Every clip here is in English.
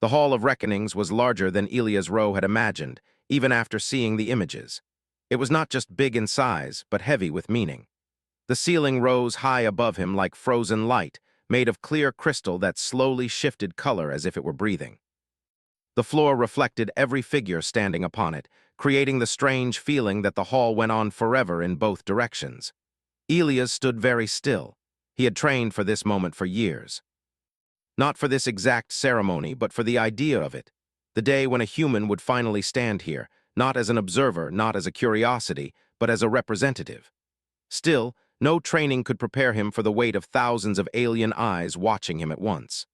The Hall of Reckonings was larger than Elias Rowe had imagined, even after seeing the images. It was not just big in size, but heavy with meaning. The ceiling rose high above him like frozen light, made of clear crystal that slowly shifted color as if it were breathing. The floor reflected every figure standing upon it, creating the strange feeling that the hall went on forever in both directions. Elias stood very still. He had trained for this moment for years. Not for this exact ceremony, but for the idea of it. The day when a human would finally stand here, not as an observer, not as a curiosity, but as a representative. Still, no training could prepare him for the weight of thousands of alien eyes watching him at once.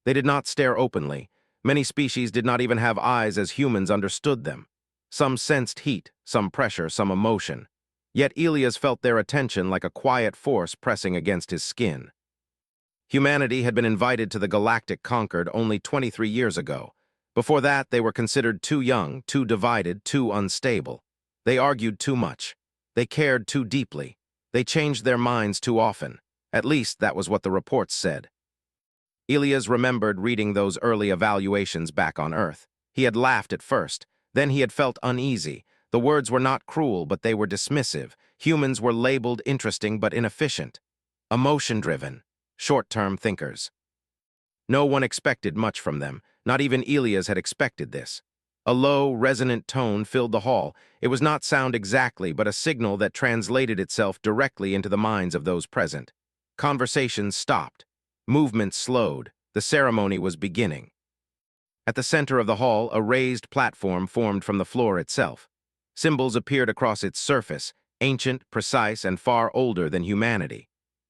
They did not stare openly. Many species did not even have eyes as humans understood them. Some sensed heat, some pressure, some emotion. Yet Elias felt their attention like a quiet force pressing against his skin. Humanity had been invited to the Galactic Concord only 23 years ago. Before that, they were considered too young, too divided, too unstable. They argued too much. They cared too deeply. They changed their minds too often. At least that was what the reports said. Elias remembered reading those early evaluations back on Earth. He had laughed at first. Then he had felt uneasy. The words were not cruel, but they were dismissive. Humans were labeled interesting but inefficient. Emotion-driven. Short-term thinkers. No one expected much from them. Not even Elias had expected this. A low, resonant tone filled the hall. It was not sound exactly, but a signal that translated itself directly into the minds of those present. Conversations stopped. Movement slowed. The ceremony was beginning. At the center of the hall, a raised platform formed from the floor itself. Symbols appeared across its surface, ancient, precise, and far older than humanity.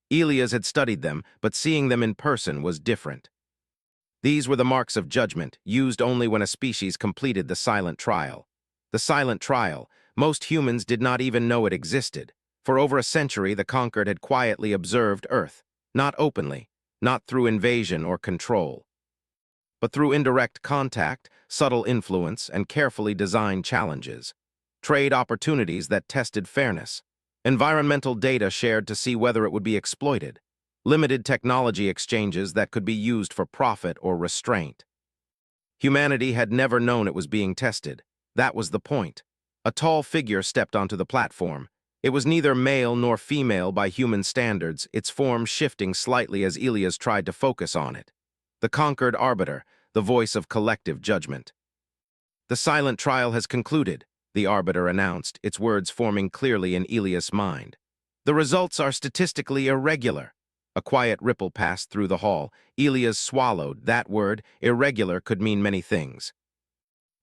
Elias had studied them, but seeing them in person was different. These were the marks of judgment, used only when a species completed the silent trial. The silent trial, most humans did not even know it existed. For over a century, the Conquered had quietly observed Earth, not openly, not through invasion or control, but through indirect contact, subtle influence, and carefully designed challenges. Trade opportunities that tested fairness. Environmental data shared to see whether it would be exploited. Limited technology exchanges that could be used for profit or restraint. Humanity had never known it was being tested. That was the point. A tall figure stepped onto the platform. It was neither male nor female by human standards, its form shifting slightly as Elias tried to focus on it. The Conquered Arbiter, the voice of collective judgment. The silent trial has concluded, the Arbiter announced, its words forming clearly in Elias' mind. The results are statistically irregular. A quiet ripple passed through the hall. Elias swallowed. That word, irregular, could mean many things.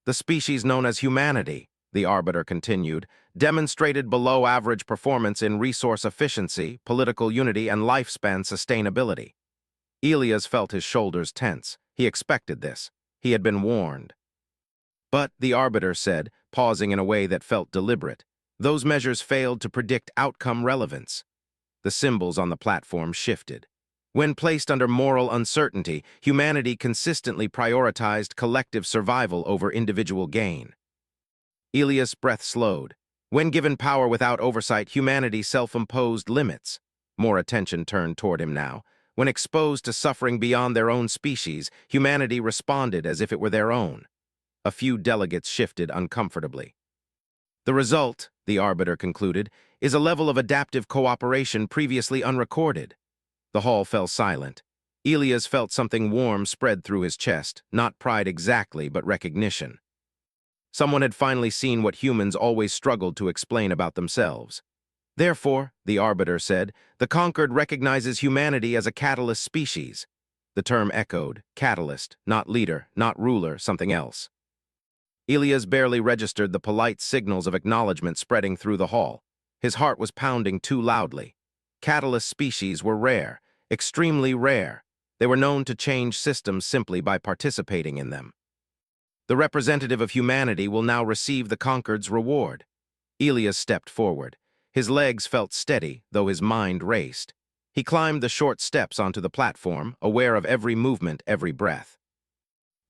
The species known as humanity, the Arbiter continued, demonstrated below-average performance in resource efficiency, political unity, and lifespan sustainability. Elias felt his shoulders tense. He expected this. He had been warned. But, the Arbiter said, pausing in a way that felt deliberate, those measures failed to predict outcome relevance. The symbols on the platform shifted. When placed under moral uncertainty, humanity consistently prioritized collective survival over individual gain. Elias' breath slowed. When given power without oversight, humanity self-imposed limits. More attention turned toward him now. When exposed to suffering beyond their own species, humanity responded as if it were their own. A few delegates shifted uncomfortably. The result, the Arbiter concluded, is a level of adaptive cooperation previously unrecorded. The hall fell silent. Elias felt something warm spread through his chest, not pride exactly, but recognition. Someone had finally seen what humans always struggled to explain about themselves. Therefore, the Arbiter said, the Conquered recognizes humanity as a catalyst species. The term echoed, catalyst, not leader, not ruler, something else. Elias barely registered the polite signals of acknowledgement spreading through the hall. His heart was pounding too loudly. Catalyst species were rare, extremely rare. They were known to change systems simply by participating in them. The representative of humanity will now receive the Conquered's reward. Elias stepped forward. His legs felt steady, though his mind raced. He climbed the short steps onto the platform, aware of every movement, every breath.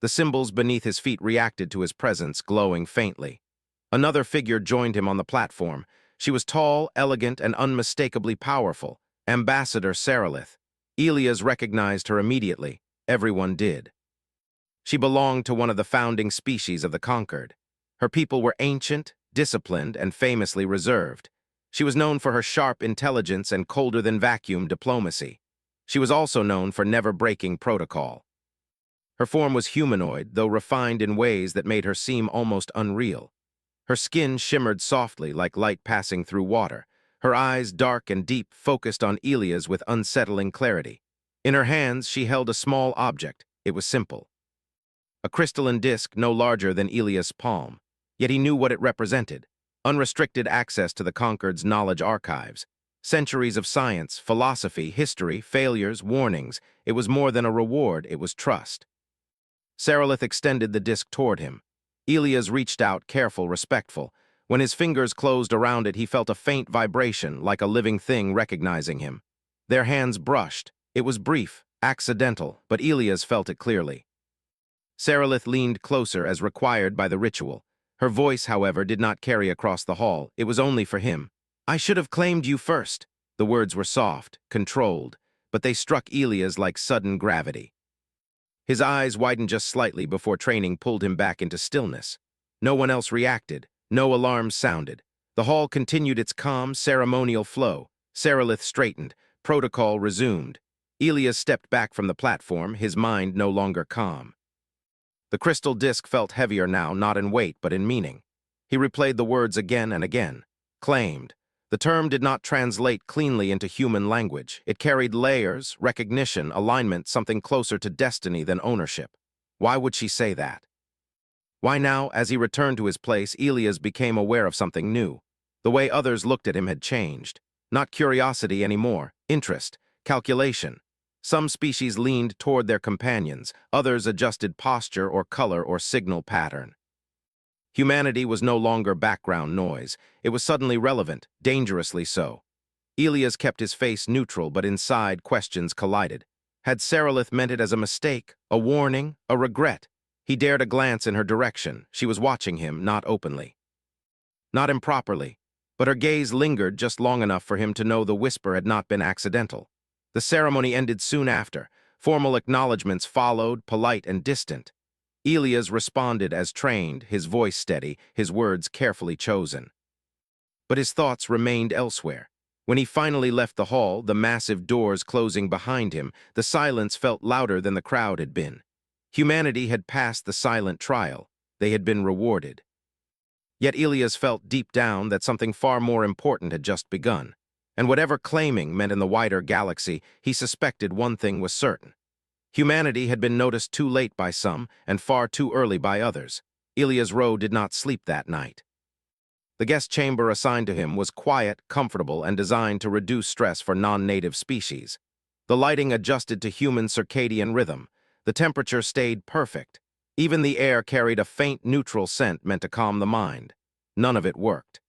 The symbols beneath his feet reacted to his presence, glowing faintly. Another figure joined him on the platform. She was tall, elegant, and unmistakably powerful. Ambassador Sarilith. Elias recognized her immediately. Everyone did. She belonged to one of the founding species of the conquered. Her people were ancient, disciplined, and famously reserved. She was known for her sharp intelligence and colder-than-vacuum diplomacy. She was also known for never breaking protocol. Her form was humanoid, though refined in ways that made her seem almost unreal. Her skin shimmered softly like light passing through water. Her eyes, dark and deep, focused on Elia's with unsettling clarity. In her hands, she held a small object. It was simple. A crystalline disk no larger than Elia's palm. Yet he knew what it represented. Unrestricted access to the conquered's knowledge archives. Centuries of science, philosophy, history, failures, warnings. It was more than a reward, it was trust. Sarilith extended the disk toward him. Elias reached out, careful, respectful. When his fingers closed around it, he felt a faint vibration, like a living thing recognizing him. Their hands brushed. It was brief, accidental, but Elias felt it clearly. Sarilith leaned closer as required by the ritual. Her voice, however, did not carry across the hall. It was only for him. "I should have claimed you first." The words were soft, controlled, but they struck Elias like sudden gravity. His eyes widened just slightly before training pulled him back into stillness. No one else reacted. No alarms sounded. The hall continued its calm, ceremonial flow. Sarilith straightened. Protocol resumed. Elias stepped back from the platform, his mind no longer calm. The crystal disk felt heavier now, not in weight, but in meaning. He replayed the words again and again. Claimed. The term did not translate cleanly into human language. It carried layers, recognition, alignment, something closer to destiny than ownership. Why would she say that? Why now, as he returned to his place, Elias became aware of something new. The way others looked at him had changed. Not curiosity anymore, interest, calculation. Some species leaned toward their companions, others adjusted posture or color or signal pattern. Humanity was no longer background noise. It was suddenly relevant, dangerously so. Elias kept his face neutral, but inside questions collided. Had Sarilith meant it as a mistake, a warning, a regret? He dared a glance in her direction. She was watching him, not openly. Not improperly, but her gaze lingered just long enough for him to know the whisper had not been accidental. The ceremony ended soon after. Formal acknowledgments followed, polite and distant. Elias responded as trained, his voice steady, his words carefully chosen. But his thoughts remained elsewhere. When he finally left the hall, the massive doors closing behind him, the silence felt louder than the crowd had been. Humanity had passed the silent trial. They had been rewarded. Yet Elias felt deep down that something far more important had just begun. And whatever claiming meant in the wider galaxy, he suspected one thing was certain. Humanity had been noticed too late by some and far too early by others. Elias Rowe did not sleep that night. The guest chamber assigned to him was quiet, comfortable, and designed to reduce stress for non-native species. The lighting adjusted to human circadian rhythm. The temperature stayed perfect. Even the air carried a faint neutral scent meant to calm the mind. None of it worked.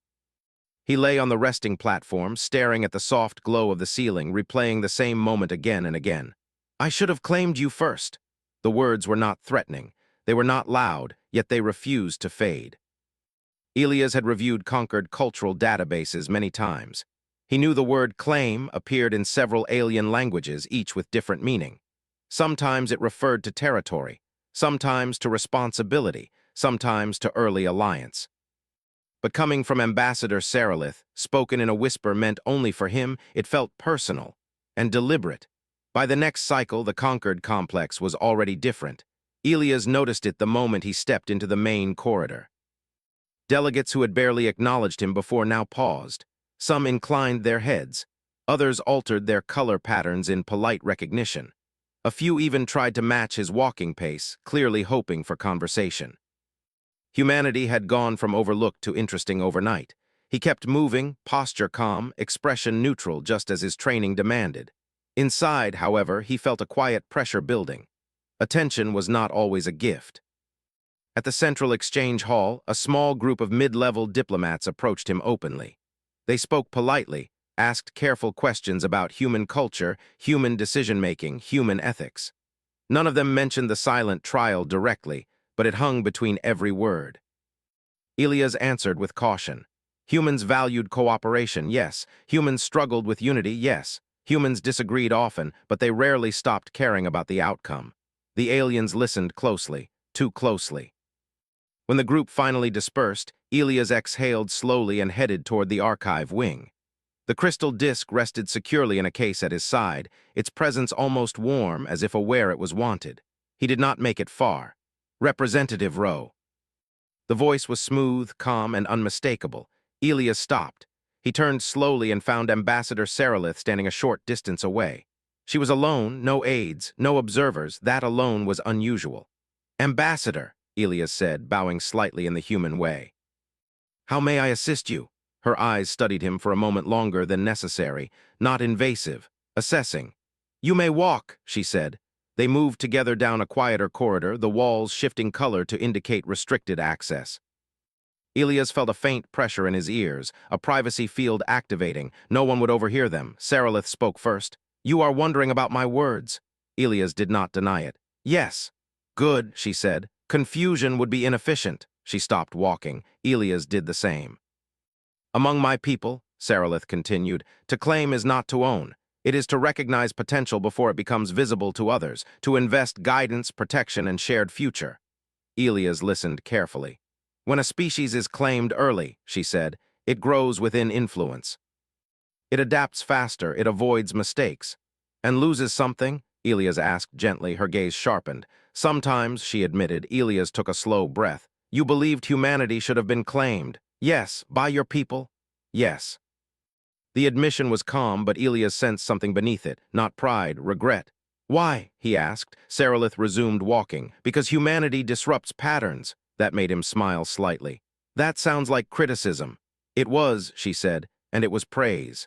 He lay on the resting platform, staring at the soft glow of the ceiling, replaying the same moment again and again. "I should have claimed you first." The words were not threatening. They were not loud, yet they refused to fade. Elias had reviewed conquered cultural databases many times. He knew the word claim appeared in several alien languages, each with different meaning. Sometimes it referred to territory, sometimes to responsibility, sometimes to early alliance. But coming from Ambassador Sarilith, spoken in a whisper meant only for him, it felt personal and deliberate. By the next cycle, the conquered complex was already different. Elias noticed it the moment he stepped into the main corridor. Delegates who had barely acknowledged him before now paused. Some inclined their heads. Others altered their color patterns in polite recognition. A few even tried to match his walking pace, clearly hoping for conversation. Humanity had gone from overlooked to interesting overnight. He kept moving, posture calm, expression neutral, just as his training demanded. Inside, however, he felt a quiet pressure building. Attention was not always a gift. At the Central Exchange Hall, a small group of mid-level diplomats approached him openly. They spoke politely, asked careful questions about human culture, human decision-making, human ethics. None of them mentioned the silent trial directly, but it hung between every word. Elias answered with caution. Humans valued cooperation, yes. Humans struggled with unity, yes. Humans disagreed often, but they rarely stopped caring about the outcome. The aliens listened closely, too closely. When the group finally dispersed, Elias exhaled slowly and headed toward the archive wing. The crystal disc rested securely in a case at his side, its presence almost warm, as if aware it was wanted. He did not make it far. Representative Rowe. The voice was smooth, calm, and unmistakable. Elias stopped. He turned slowly and found Ambassador Sarilith standing a short distance away. She was alone, no aides, no observers. That alone was unusual. "Ambassador," Elias said, bowing slightly in the human way. "How may I assist you?" Her eyes studied him for a moment longer than necessary, not invasive, assessing. "You may walk," she said. They moved together down a quieter corridor, the walls shifting color to indicate restricted access. Elias felt a faint pressure in his ears, a privacy field activating. No one would overhear them. Sarilith spoke first. "You are wondering about my words." Elias did not deny it. "Yes." "Good," she said. "Confusion would be inefficient." She stopped walking. Elias did the same. "Among my people," Sarilith continued, "to claim is not to own. It is to recognize potential before it becomes visible to others, to invest guidance, protection, and shared future." Elias listened carefully. "When a species is claimed early," she said, "it grows within influence. It adapts faster, it avoids mistakes. And loses something?" Elias asked gently, her gaze sharpened. "Sometimes," she admitted. Elias took a slow breath. "You believed humanity should have been claimed." "Yes." "By your people?" "Yes." The admission was calm, but Elias sensed something beneath it, not pride, regret. "Why?" he asked. Sarilith resumed walking. "Because humanity disrupts patterns." That made him smile slightly. "That sounds like criticism." "It was," she said, "and it was praise."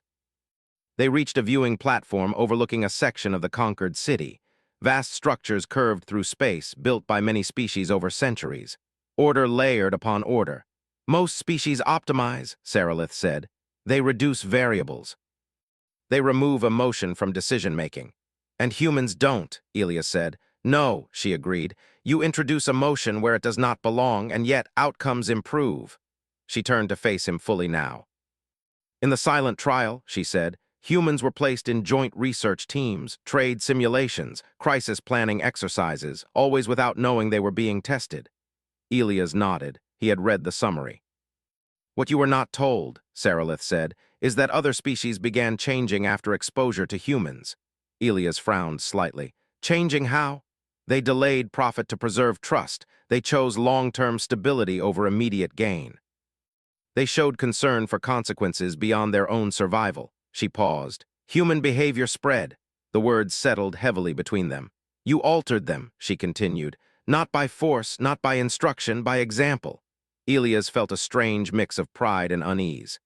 They reached a viewing platform overlooking a section of the conquered city. Vast structures curved through space, built by many species over centuries. Order layered upon order. "Most species optimize," Sarilith said. "They reduce variables. They remove emotion from decision-making. And humans don't," Elias said. "No," she agreed. "You introduce emotion where it does not belong, and yet outcomes improve." She turned to face him fully now. "In the silent trial," she said, "humans were placed in joint research teams, trade simulations, crisis planning exercises, always without knowing they were being tested." Elias nodded. He had read the summary. "What you were not told," Sarilith said, "is that other species began changing after exposure to humans." Elias frowned slightly. "Changing how?" "They delayed profit to preserve trust. They chose long-term stability over immediate gain. They showed concern for consequences beyond their own survival." She paused. "Human behavior spread." The words settled heavily between them. "You altered them," she continued. "Not by force, not by instruction, by example." Elias felt a strange mix of pride and unease.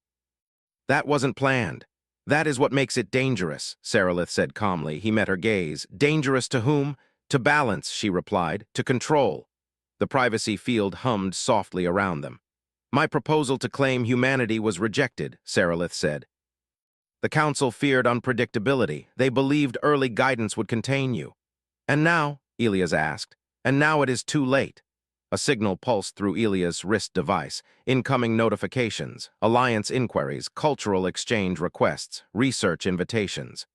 "That wasn't planned. That is what makes it dangerous," Sarilith said calmly. He met her gaze. "Dangerous to whom?" "To balance," she replied. "To control." The privacy field hummed softly around them. "My proposal to claim humanity was rejected," Sarilith said. "The council feared unpredictability. They believed early guidance would contain you." "And now?" Elias asked. "And now it is too late." A signal pulsed through Elias' wrist device. Incoming notifications, alliance inquiries, cultural exchange requests, research invitations.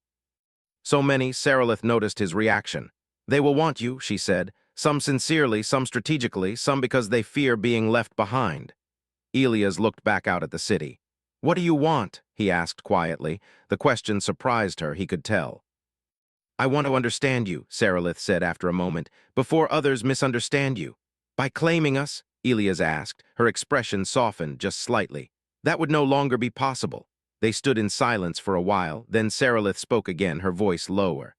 So many, Sarilith noticed his reaction. "They will want you," she said. "Some sincerely, some strategically, some because they fear being left behind." Elias looked back out at the city. "What do you want?" he asked quietly. The question surprised her, he could tell. "I want to understand you," Sarilith said after a moment, "before others misunderstand you." "By claiming us?" Elias asked. Her expression softened just slightly. "That would no longer be possible." They stood in silence for a while, then Sarilith spoke again, her voice lower.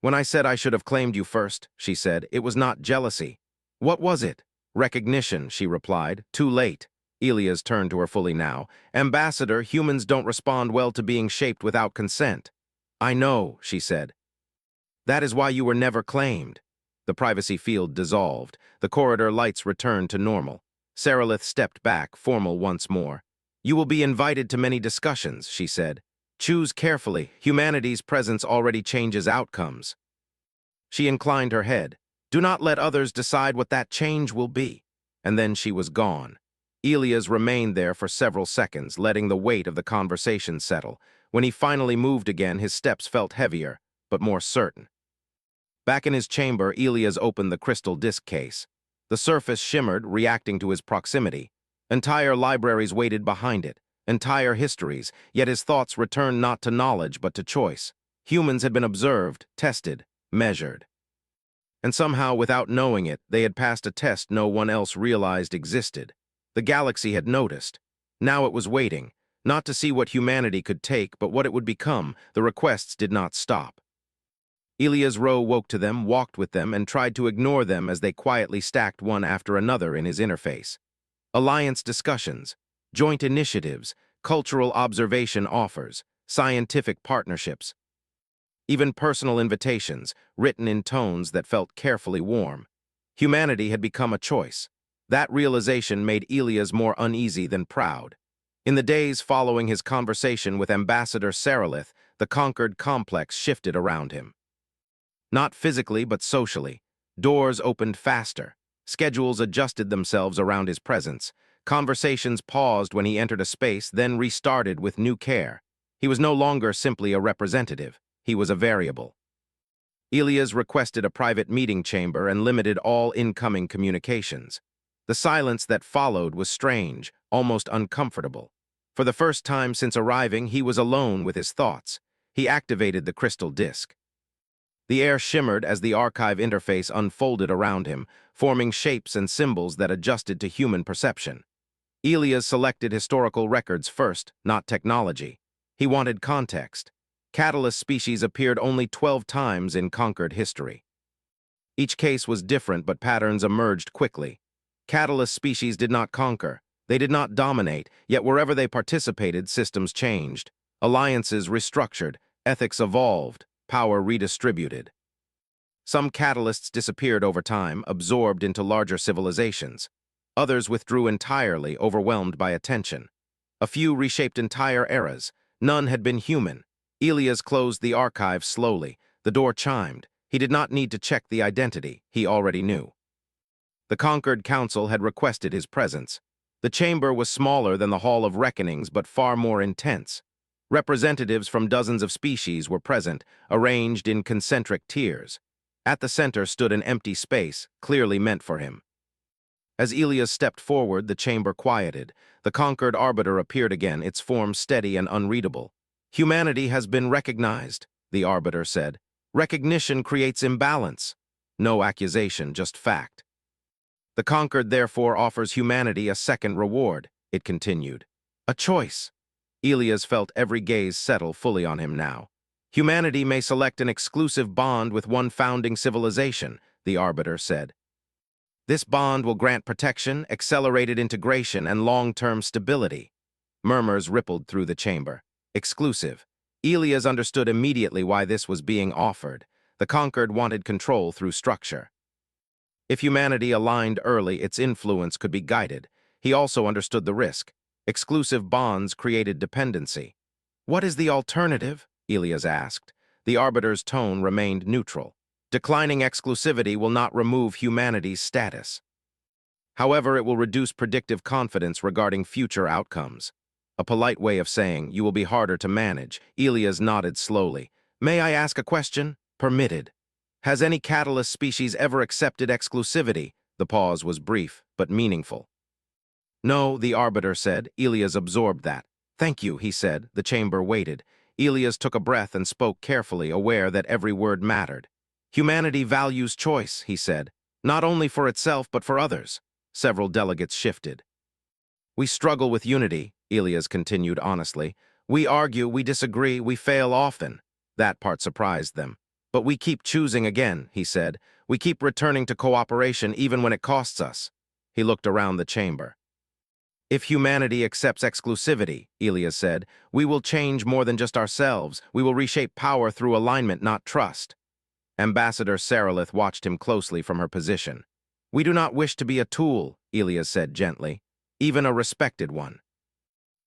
"When I said I should have claimed you first," she said, "it was not jealousy." "What was it?" "Recognition," she replied. "Too late." Elias turned to her fully now. "Ambassador, humans don't respond well to being shaped without consent." "I know," she said. "That is why you were never claimed." The privacy field dissolved. The corridor lights returned to normal. Sarilith stepped back, formal once more. "You will be invited to many discussions," she said. "Choose carefully. Humanity's presence already changes outcomes." She inclined her head. "Do not let others decide what that change will be." And then she was gone. Elias remained there for several seconds, letting the weight of the conversation settle. When he finally moved again, his steps felt heavier, but more certain. Back in his chamber, Elias opened the crystal disc case. The surface shimmered, reacting to his proximity. Entire libraries waited behind it, entire histories, yet his thoughts returned not to knowledge but to choice. Humans had been observed, tested, measured. And somehow, without knowing it, they had passed a test no one else realized existed. The galaxy had noticed. Now it was waiting, not to see what humanity could take, but what it would become. The requests did not stop. Elias Rowe woke to them, walked with them, and tried to ignore them as they quietly stacked one after another in his interface. Alliance discussions, joint initiatives, cultural observation offers, scientific partnerships, even personal invitations, written in tones that felt carefully warm. Humanity had become a choice. That realization made Elias more uneasy than proud. In the days following his conversation with Ambassador Sarilith, the conquered complex shifted around him. Not physically, but socially. Doors opened faster. Schedules adjusted themselves around his presence. Conversations paused when he entered a space, then restarted with new care. He was no longer simply a representative. He was a variable. Elias requested a private meeting chamber and limited all incoming communications. The silence that followed was strange, almost uncomfortable. For the first time since arriving, he was alone with his thoughts. He activated the crystal disk. The air shimmered as the archive interface unfolded around him, forming shapes and symbols that adjusted to human perception. Elias selected historical records first, not technology. He wanted context. Catalyst species appeared only 12 times in conquered history. Each case was different, but patterns emerged quickly. Catalyst species did not conquer. They did not dominate, yet wherever they participated, systems changed. Alliances restructured, ethics evolved, power redistributed. Some catalysts disappeared over time, absorbed into larger civilizations. Others withdrew entirely, overwhelmed by attention. A few reshaped entire eras. None had been human. Elias closed the archive slowly. The door chimed. He did not need to check the identity. He already knew. The conquered council had requested his presence. The chamber was smaller than the Hall of Reckonings, but far more intense. Representatives from dozens of species were present, arranged in concentric tiers. At the center stood an empty space, clearly meant for him. As Elias stepped forward, the chamber quieted. The conquered arbiter appeared again, its form steady and unreadable. "Humanity has been recognized," the arbiter said. "Recognition creates imbalance." No accusation, just fact. "The conquered therefore offers humanity a second reward," it continued. "A choice." Elias felt every gaze settle fully on him now. "Humanity may select an exclusive bond with one founding civilization," the arbiter said. "This bond will grant protection, accelerated integration, and long-term stability." Murmurs rippled through the chamber. Exclusive. Elias understood immediately why this was being offered. The conquered wanted control through structure. If humanity aligned early, its influence could be guided. He also understood the risk. Exclusive bonds created dependency. "What is the alternative?" Elias asked. The arbiter's tone remained neutral. "Declining exclusivity will not remove humanity's status. However, it will reduce predictive confidence regarding future outcomes." A polite way of saying, "You will be harder to manage." Elias nodded slowly. "May I ask a question?" "Permitted." "Has any catalyst species ever accepted exclusivity?" The pause was brief, but meaningful. "No," the arbiter said. Elias absorbed that. "Thank you," he said. The chamber waited. Elias took a breath and spoke carefully, aware that every word mattered. "Humanity values choice," he said. "Not only for itself, but for others." Several delegates shifted. "We struggle with unity," Elias continued honestly. "We argue, we disagree, we fail often." That part surprised them. "But we keep choosing again," he said. "We keep returning to cooperation even when it costs us." He looked around the chamber. "If humanity accepts exclusivity," Elias said, "we will change more than just ourselves. We will reshape power through alignment, not trust." Ambassador Sarilith watched him closely from her position. "We do not wish to be a tool," Elias said gently, "even a respected one."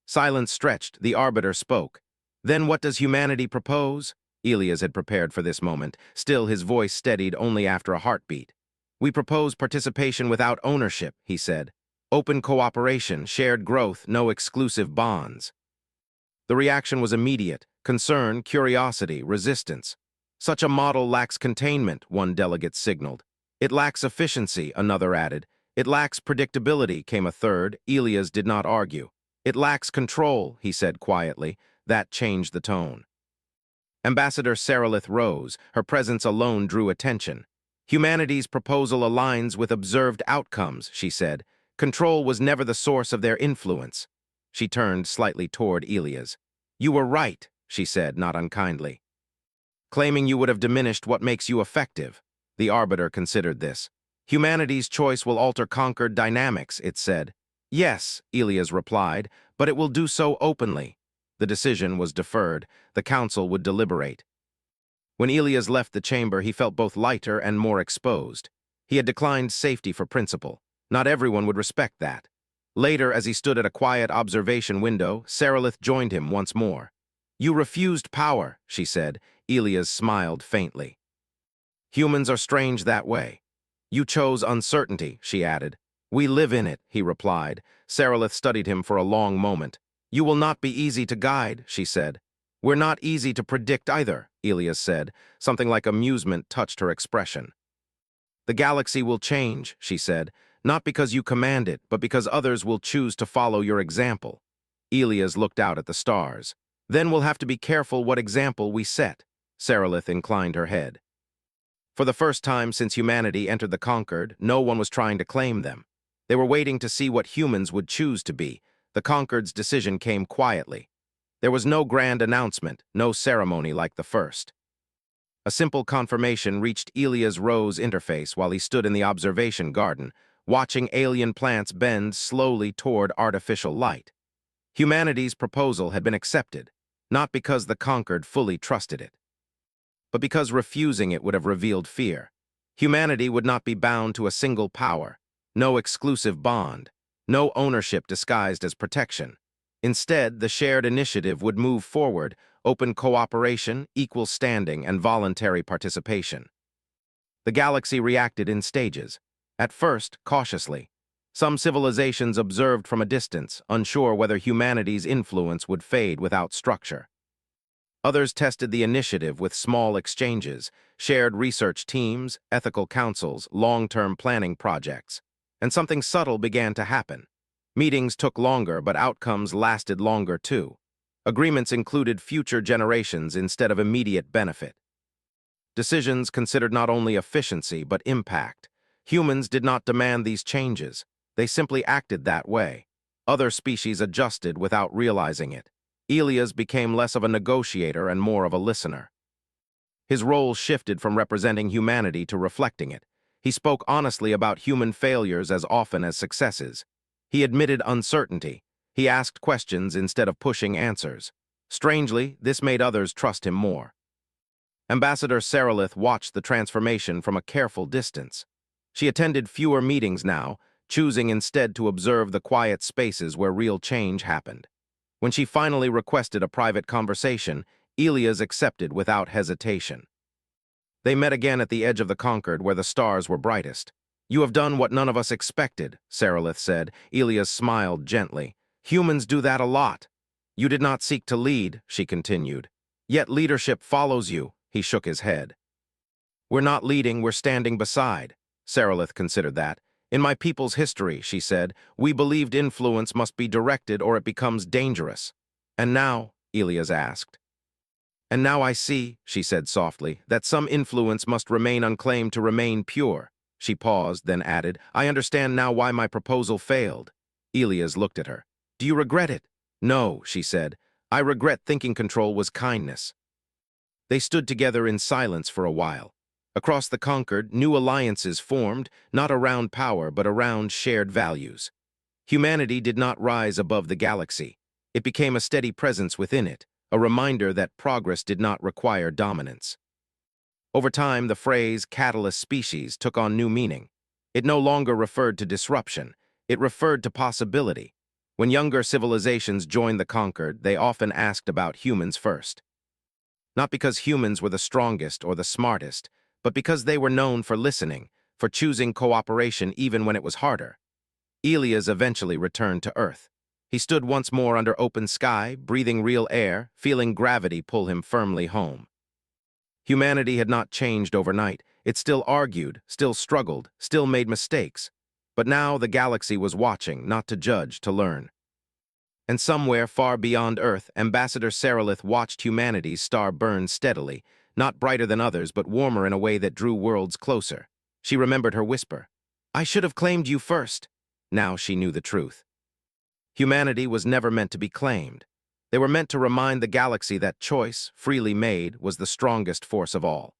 Silence stretched. The arbiter spoke. "Then what does humanity propose?" Elias had prepared for this moment. Still, his voice steadied only after a heartbeat. "We propose participation without ownership," he said. "Open cooperation, shared growth, no exclusive bonds." The reaction was immediate: concern, curiosity, resistance. Such a model lacks containment, one delegate signaled. It lacks efficiency, another added. It lacks predictability, came a third. Elias did not argue. It lacks control, he said quietly. That changed the tone. Ambassador Sarilith rose. Her presence alone drew attention. Humanity's proposal aligns with observed outcomes, she said. Control was never the source of their influence. She turned slightly toward Elias. You were right, she said, not unkindly. Claiming you would have diminished what makes you effective. The arbiter considered this. Humanity's choice will alter conquered dynamics, it said. Yes, Elias replied, but it will do so openly. The decision was deferred. The council would deliberate. When Elias left the chamber, he felt both lighter and more exposed. He had declined safety for principle. Not everyone would respect that. Later, as he stood at a quiet observation window, Sarilith joined him once more. You refused power, she said. Elias smiled faintly. Humans are strange that way. You chose uncertainty, she added. We live in it, he replied. Sarilith studied him for a long moment. You will not be easy to guide, she said. We're not easy to predict either, Elias said. Something like amusement touched her expression. The galaxy will change, she said, not because you command it, but because others will choose to follow your example. Elias looked out at the stars. Then we'll have to be careful what example we set. Sarilith inclined her head. For the first time since humanity entered the Conquered, no one was trying to claim them. They were waiting to see what humans would choose to be. The Conquered's decision came quietly. There was no grand announcement, no ceremony like the first. A simple confirmation reached Elias Rowe's interface while he stood in the observation garden, watching alien plants bend slowly toward artificial light. Humanity's proposal had been accepted, not because the Conquered fully trusted it, but because refusing it would have revealed fear. Humanity would not be bound to a single power, no exclusive bond, no ownership disguised as protection. Instead, the shared initiative would move forward, open cooperation, equal standing, and voluntary participation. The galaxy reacted in stages. At first, cautiously. Some civilizations observed from a distance, unsure whether humanity's influence would fade without structure. Others tested the initiative with small exchanges, shared research teams, ethical councils, long-term planning projects. And something subtle began to happen. Meetings took longer, but outcomes lasted longer too. Agreements included future generations instead of immediate benefit. Decisions considered not only efficiency, but impact. Humans did not demand these changes. They simply acted that way. Other species adjusted without realizing it. Elias became less of a negotiator and more of a listener. His role shifted from representing humanity to reflecting it. He spoke honestly about human failures as often as successes. He admitted uncertainty. He asked questions instead of pushing answers. Strangely, this made others trust him more. Ambassador Sarilith watched the transformation from a careful distance. She attended fewer meetings now, choosing instead to observe the quiet spaces where real change happened. When she finally requested a private conversation, Elias accepted without hesitation. They met again at the edge of the Conquered where the stars were brightest. You have done what none of us expected, Sarilith said. Elias smiled gently. Humans do that a lot. You did not seek to lead, she continued. Yet leadership follows you, he shook his head. We're not leading, we're standing beside. Sarilith considered that. In my people's history, she said, we believed influence must be directed or it becomes dangerous. And now, Elias asked. And now I see, she said softly, that some influence must remain unclaimed to remain pure. She paused, then added, I understand now why my proposal failed. Elias looked at her. Do you regret it? No, she said. I regret thinking control was kindness. They stood together in silence for a while. Across the Conquered, new alliances formed, not around power, but around shared values. Humanity did not rise above the galaxy. It became a steady presence within it, a reminder that progress did not require dominance. Over time, the phrase catalyst species took on new meaning. It no longer referred to disruption. It referred to possibility. When younger civilizations joined the Conquered, they often asked about humans first. Not because humans were the strongest or the smartest, but because they were known for listening, for choosing cooperation even when it was harder. Elias eventually returned to Earth. He stood once more under open sky, breathing real air, feeling gravity pull him firmly home. Humanity had not changed overnight. It still argued, still struggled, still made mistakes. But now the galaxy was watching, not to judge, to learn. And somewhere far beyond Earth, Ambassador Seralith watched humanity's star burn steadily, not brighter than others, but warmer in a way that drew worlds closer. She remembered her whisper. "I should have claimed you first." Now she knew the truth. Humanity was never meant to be claimed. They were meant to remind the galaxy that choice, freely made, was the strongest force of all.